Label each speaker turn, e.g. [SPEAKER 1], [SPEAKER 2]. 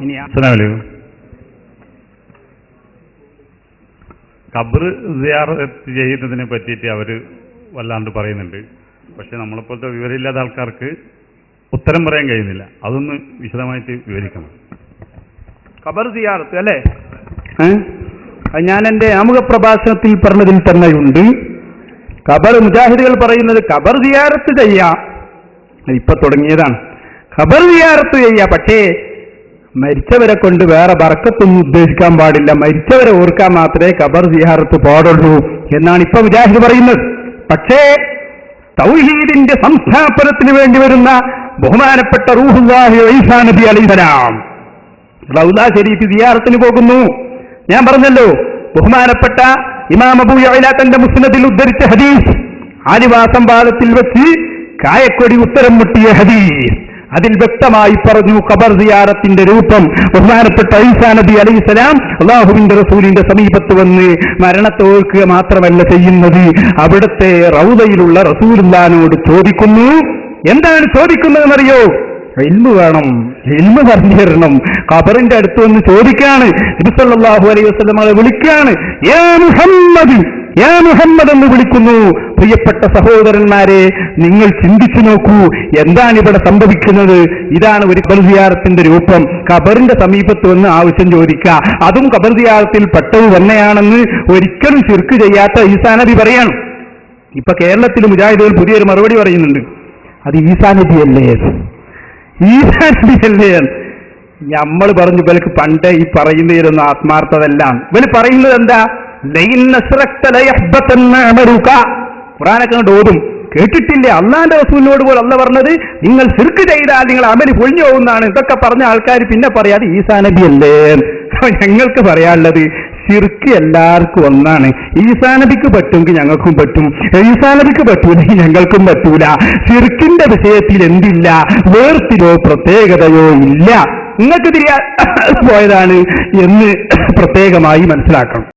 [SPEAKER 1] ഇനി
[SPEAKER 2] ഖബർ സിയാറത്ത് ചെയ്യുന്നതിനെ പറ്റിയിട്ട് അവർ വല്ലാണ്ട് പറയുന്നുണ്ട്. പക്ഷെ നമ്മളെപ്പോലത്തെ വിവരമില്ലാത്ത ആൾക്കാർക്ക് ഉത്തരം പറയാൻ കഴിയുന്നില്ല. അതൊന്ന് വിശദമായിട്ട് വിവരിക്കണം.
[SPEAKER 1] ഖബർ സിയാറത്ത് അല്ലേ? ഞാൻ എൻ്റെ ആമുഖ പ്രഭാഷണത്തിൽ പറഞ്ഞതിൽ തന്നെയുണ്ട്. ഖബർ മുജാഹിദുകൾ പറയുന്നത് ഖബർ സിയാറത്ത് ചെയ്യാം, ഇപ്പൊ തുടങ്ങിയതാണ്. ഖബർ സിയാറത്ത് ചെയ്യാം, പക്ഷേ മരിച്ചവരെ കൊണ്ട് വേറെ ബർക്കത്തൊന്നും ഉദ്ദേശിക്കാൻ പാടില്ല, മരിച്ചവരെ ഓർക്കാൻ മാത്രമേ ഖബർ സിയാറത്ത് പാടുള്ളൂ എന്നാണ് ഇപ്പൊ മുജാഹിദ് പറയുന്നത്. പക്ഷേ തൗഹീദിന്റെ സംസ്ഥാപനത്തിന് വേണ്ടി വരുന്ന ബഹുമാനപ്പെട്ട റൂഹുല്ലാഹി ഈസാ നബി അലൈഹിസ്സലാം റൗദ ശരീഫ് സിയാറത്തിന് പോകുന്നു. ഞാൻ പറഞ്ഞല്ലോ, ബഹുമാനപ്പെട്ട ഇമാം അബൂ യഅല തന്റെ മുസ്നദിൽ ഉദ്ധരിച്ച ഹദീസ്, ആദിവാസം പാദത്തിൽ വെച്ച് കായക്കൊടി ഉത്തരം മുട്ടിയ ഹദീസ്, അതിൽ വ്യക്തമായി പറഞ്ഞു ഖബർ സിയാറത്തിന്റെ രൂപം ബഹുമാനപ്പെട്ട ഈസാ നബി അലൈഹിസ്സലാം അല്ലാഹുവിന്റെ റസൂലിന്റെ സമീപത്ത് വന്ന് മരണത്തെ ഓർക്കുക മാത്രമല്ല ചെയ്യുന്നത്, അവിടുത്തെ റൗദയിലുള്ള റസൂലുള്ളാഹിനോട് ചോദിക്കുന്നു. എന്താണ് ചോദിക്കുന്നതെന്നറിയോ? ഇൽമു വേണം, ഇൽമു പറഞ്ഞു തരണം. ഖബറിന്റെ അടുത്ത് വന്ന് ചോദിക്കാണ്. നബി സല്ലല്ലാഹു അലൈഹി വസല്ലം വിളിക്കാണ്, യാ മുഹമ്മദ്, യാ മുഹമ്മദ് എന്ന് വിളിക്കുന്നു. പ്രിയപ്പെട്ട സഹോദരന്മാരെ, നിങ്ങൾ ചിന്തിച്ചു നോക്കൂ, എന്താണ് ഇവിടെ സംഭവിക്കുന്നത്? ഇതാണ് ഒരു ഖബർ സിയാറത്തിന്റെ രൂപം. ഖബറിന്റെ സമീപത്ത് വന്ന് ആവശ്യം ചോദിക്കുക, അതും ഖബർ സിയാറത്തിൽ പെട്ടത് തന്നെയാണെന്ന് ഒരിക്കലും ശിർക്ക് ചെയ്യാത്ത ഈസാ നബി പറയാണ്. ഇപ്പൊ കേരളത്തിൽ മുജാഹിദുകൾ പുതിയൊരു മറുപടി പറയുന്നുണ്ട്, അത് ഈസാ നബിയല്ലേ, ഈസാ നബിയല്ലേ. നമ്മൾ പറഞ്ഞു ഇവർക്ക് പണ്ട് ഈ പറയുന്നതിലൊന്നും ആത്മാർത്ഥതല്ലാം. ഇവർ പറയുന്നത് എന്താ? ഖുർആനൊക്കെ ഓതും, കേട്ടിട്ടില്ലേ അള്ളാന്റെ റസൂലിനോട് പോലും അല്ല പറഞ്ഞത് നിങ്ങൾ ശിർക്ക് ചെയ്താൽ നിങ്ങൾ അമല് പൊളിഞ്ഞു പോകുന്നതാണ്. ഇതൊക്കെ പറഞ്ഞ ആൾക്കാർ പിന്നെ പറയാതെ ഈസാ നബിയല്ലേ. ഞങ്ങൾക്ക് പറയാനുള്ളത്, ശിർക്ക് എല്ലാവർക്കും ഒന്നാണ്. ഈസാ നബിക്ക് പറ്റുമെങ്കിൽ ഞങ്ങൾക്കും പറ്റും, ഈസാ നബിക്ക് പറ്റൂലെങ്കിൽ ഞങ്ങൾക്കും പറ്റൂല. ശിർക്കിന്റെ വിഷയത്തിൽ എന്തില്ല, വേർതിരോ പ്രത്യേകതയോ ഇല്ല. നിങ്ങൾക്ക് തിരിയാ പോയതാണ് എന്ന് പ്രത്യേകമായി മനസ്സിലാക്കണം.